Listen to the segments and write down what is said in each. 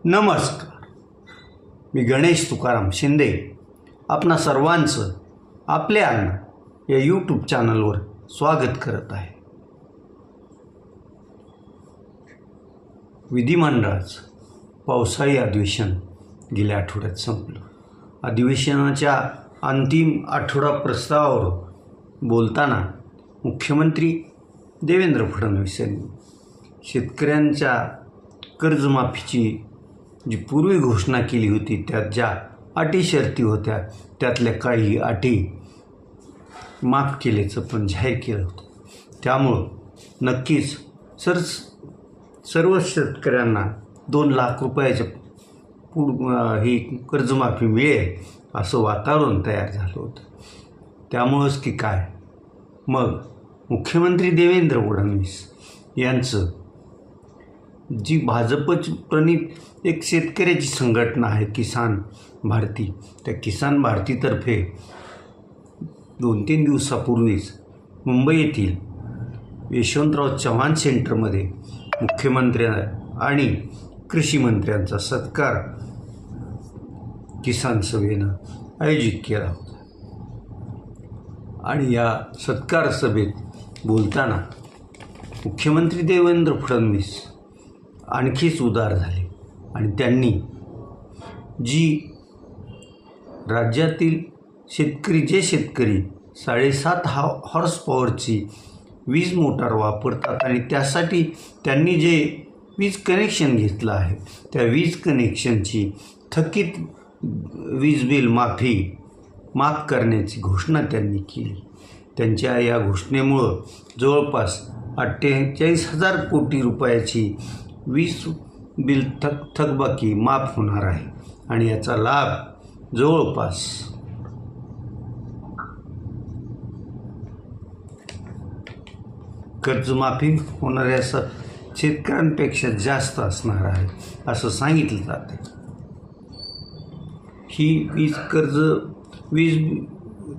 नमस्कार. मी गणेश तुकाराम शिंदे आपणा सर्वांचं आपले अण्णा या यूट्यूब चॅनलवर स्वागत करत आहे. विधिमंडळाचं पावसाळी अधिवेशन गेल्या आठवड्यात संपलं. अधिवेशनाच्या अंतिम आठवडा प्रस्तावावर बोलताना मुख्यमंत्री देवेंद्र फडणवीस यांनी शेतकऱ्यांच्या कर्जमाफीची जी पूर्वी घोषणा केली होती त्यात ज्या अटी शर्ती होत्या त्यातल्या काही अटी माफ केल्याचं पण जाहीर केलं होतं. त्यामुळं नक्कीच सर्व शेतकऱ्यांना 2 लाख रुपयाच्या ही कर्जमाफी मिळेल असं वातावरण तयार झालं होतं. त्यामुळंच की काय मग मुख्यमंत्री देवेंद्र फडणवीस यांचं जी भाजपची प्रणित एक शेतकऱ्याची संघटना आहे किसान भारती, त्या किसान भारतीतर्फे 2-3 दिवसापूर्वीच मुंबई येथील यशवंतराव चव्हाण सेंटरमध्ये मुख्यमंत्री आणि कृषी मंत्र्यांचा सत्कार किसान सभेनं आयोजित केला होता. आणि या सत्कार सभेत बोलताना मुख्यमंत्री देवेंद्र फडणवीस आणखीच उदार झाले आणि त्यांनी जी राज्यातील शेतकरी 7.5 हॉर्स पॉवरची वीज मोटार वापरतात आणि त्यासाठी त्यांनी जे वीज कनेक्शन घेतलं आहे त्या वीज कनेक्शनची थकीत वीज बिल माफ करण्याची घोषणा त्यांनी केली. त्यांच्या या घोषणेमुळं जवळपास 48,000 कोटी रुपयाची वीज बिल थकबाकी माफ होणार आहे आणि याचा लाभ जवळपास कर्जमाफी होणाऱ्या शेतकऱ्यांपेक्षा जास्त असणार आहे असं सांगितलं जाते. ही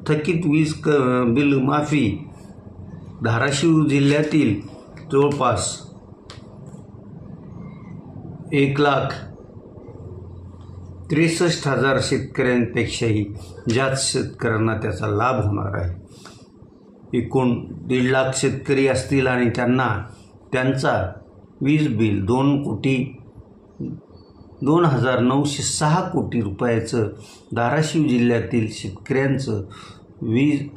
थकीत वीज बिल माफी धाराशिव जिल्ह्यातील जवळपास 1,63,000 शेतकऱ्यांपेक्षाही जास्त शेतकऱ्यांना त्याचा लाभ होणार आहे. एकूण 1.5 लाख शेतकरी असतील आणि त्यांचा वीज बिल 2,906 कोटी रुपयाचं धाराशिव जिल्ह्यातील शेतकऱ्यांचं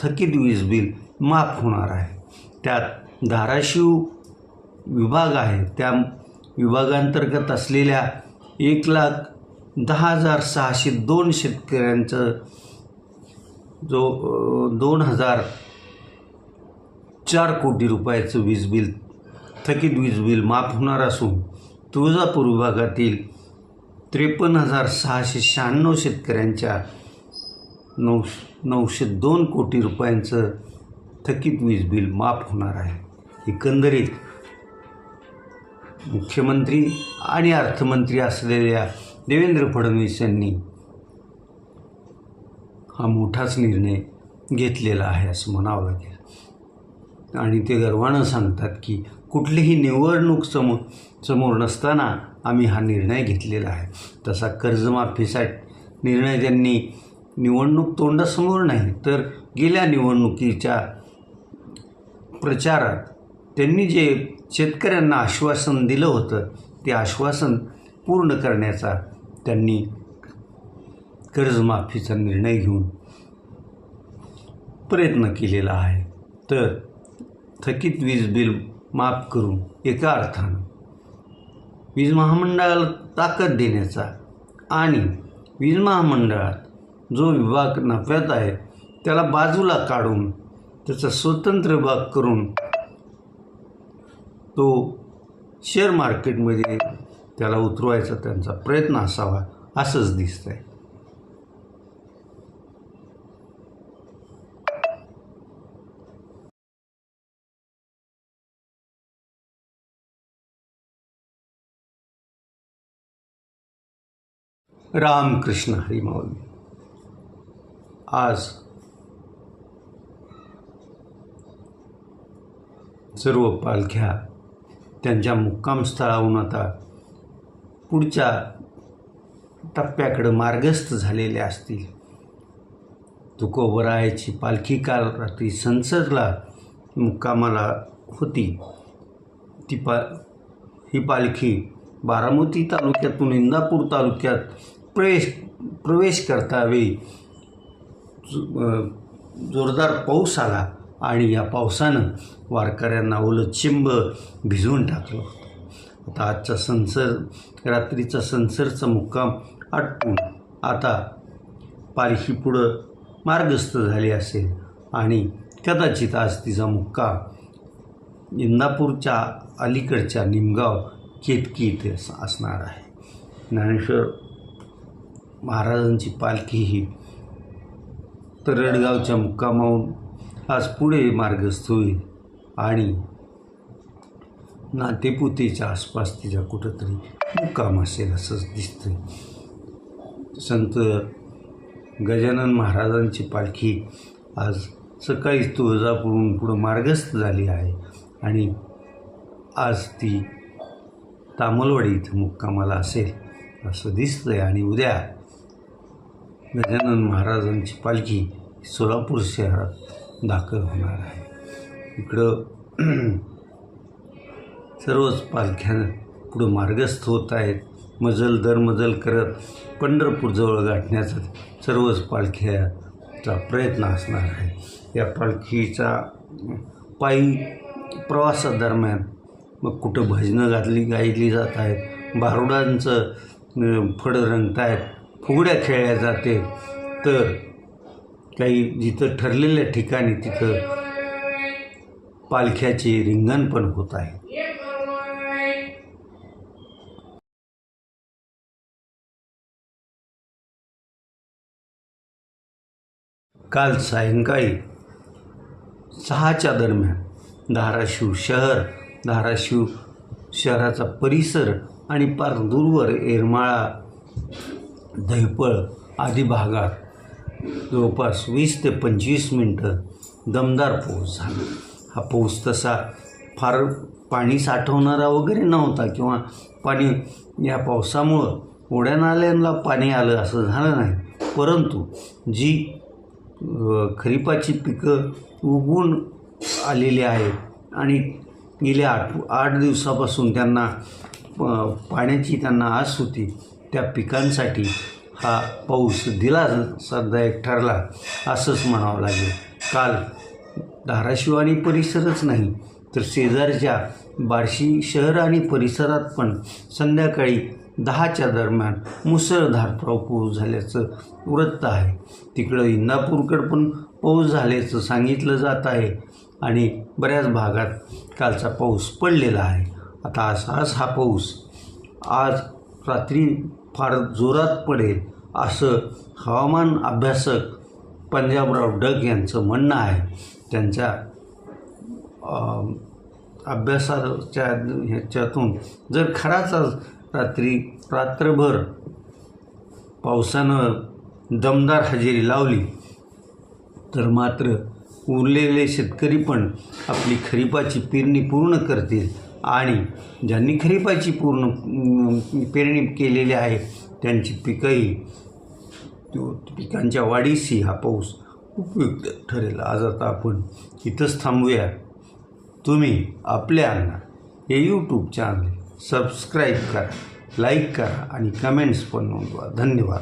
थकीत वीज बिल माफ होणार आहे. त्यात धाराशिव विभाग आहे त्या विभागांतर्गत असलेल्या 1,10,602 शेतकऱ्यांचं 2,004 कोटी रुपयाचं थकीत वीज बिल माफ होणार असून तुळजापूर विभागातील 53,696 शेतकऱ्यांच्या 902 कोटी रुपयांचं थकीत वीज बिल माफ होणार आहे. एकंदरीत मुख्यमंत्री आणि अर्थमंत्री असलेल्या देवेंद्र फडणवीस यांनी हा मोठाच निर्णय घेतलेला आहे असं म्हणावं लागेल. आणि ते गर्वानं सांगतात की कुठलीही निवडणूक समोर नसताना आम्ही हा निर्णय घेतलेला आहे. तसा कर्जमाफीसाठी निर्णय त्यांनी निवडणूक तोंडासमोर नाही तर गेल्या निवडणुकीच्या प्रचारात त्यांनी जे शेतकऱ्यांना आश्वासन दिलं होतं ते आश्वासन पूर्ण करण्याचा त्यांनी कर्जमाफीचा निर्णय घेऊन प्रयत्न केलेला आहे. तर थकीत वीज बिल माफ करून एका अर्थानं वीज महामंडळाला ताकद देण्याचा आणि वीज महामंडळात जो विभाग नफ्यात आहे त्याला बाजूला काढून त्याचा स्वतंत्र विभाग करून तो शेअर मार्केटमध्ये त्याला उतरवायचा त्यांचा प्रयत्न असावा असंच दिसतंय. रामकृष्ण हरी माऊली. आज सर्व पालख्या त्यांच्या मुक्कामस्थळाहून आता पुढच्या टप्प्याकडं मार्गस्थ झालेले असतील. तुकोबरायाची पालखी काल रात्री संसदला मुक्कामाला होती. ही पालखी बारामती तालुक्यातून इंदापूर तालुक्यात प्रवेश करतावेळी जोरदार पाऊस आला आणि या पावसानं वारकऱ्यांना ओलं चिंब भिजवून टाकलं होतं. आता आजचा रात्रीचा संसरचा मुक्काम आटपून आता पालखी पुढं मार्गस्थ झाली असेल आणि कदाचित आज तिचा मुक्काम इंदापूरच्या अलीकडच्या निमगाव केतकी इथे असणार आहे. ज्ञानेश्वर महाराजांची पालखी ही तरडगावच्या मुक्कामाहून आज पुढे मार्गस्थ होईल आणि नातेपुतेच्या आसपास तिच्या कुठंतरी मुक्काम असेल असंच दिसतंय. संत गजानन महाराजांची पालखी आज सकाळीच तुळजापूरहून पुढं मार्गस्थ झाली आहे आणि आज ती तामलवाडी इथं मुक्कामाला असेल असं दिसतंय आणि उद्या गजानन महाराजांची पालखी सोलापूर शहरात दाखल होणार आहे. इकडं सर्वच पालख्या पुढं मार्गस्थ होत आहेत. मजल दरमजल करत पंढरपूरजवळ गाठण्याचा सर्वच पालख्याचा प्रयत्न असणार आहे. या पालखीचा पायी प्रवासादरम्यान मग कुठं भजनं गायली जात आहेत, भारुडांचं फड रंगत आहेत, फुगड्या खेळल्या जाते, तर काही जिथं ठरलेल्या ठिकाणी तिथं पालख्याचे रिंगण पण होत आहे. काल सायंकाळी 6च्या दरम्यान धाराशिव शहराचा परिसर आणि पार दूरवर येरमाळा, दहिपळ आदी भागात जवळपास 20 ते 25 मिनटं दमदार पाऊस झाला. हा पाऊस तसा फार पाणी साठवणारा वगैरे नव्हता किंवा या पावसामुळं ओढ्या नाल्यांना पाणी आलं असं झालं नाही, परंतु जी खरीपाची पिकं उगवून आलेली आहेत आणि गेल्या 8 दिवसापासून त्यांना पाण्याची आस होती, त्या पिकांसाठी हा पाऊस दिलासादायक ठरला असंच म्हणावं लागेल. काल धाराशिव आणि परिसरच नाही तर शेजारच्या बार्शी शहर आणि परिसरात पण संध्याकाळी 10च्या दरम्यान मुसळधार पाऊस झाल्याचं वृत्त आहे. तिकडं इंदापूरकडं पण पाऊस झाल्याचं सांगितलं जात आहे आणि बऱ्याच भागात कालचा पाऊस पडलेला आहे. आता आज हा पाऊस आज रात्री फार जोरात पडेल असं हवामान अभ्यासक पंजाबराव डग यांचं म्हणणं आहे. त्यांच्या अभ्यासाच्या ह्याच्यातून जर खराच रात्रभर पावसानं दमदार हजेरी लावली तर मात्र उरलेले शेतकरी पण आपली खरीपाची पेरणी पूर्ण करतील आणि ज्यांनी खरीपाची पेरणी केलेली आहे त्यांची पिकांच्या वाढीसही हा पाऊस उपयुक्त ठरेल. आज आता आपण इथंच थांबूया. तुम्ही आपल्या हे यूट्यूब चॅनल सबस्क्राईब करा, लाईक करा आणि कमेंट्स पण नोंदवा. धन्यवाद.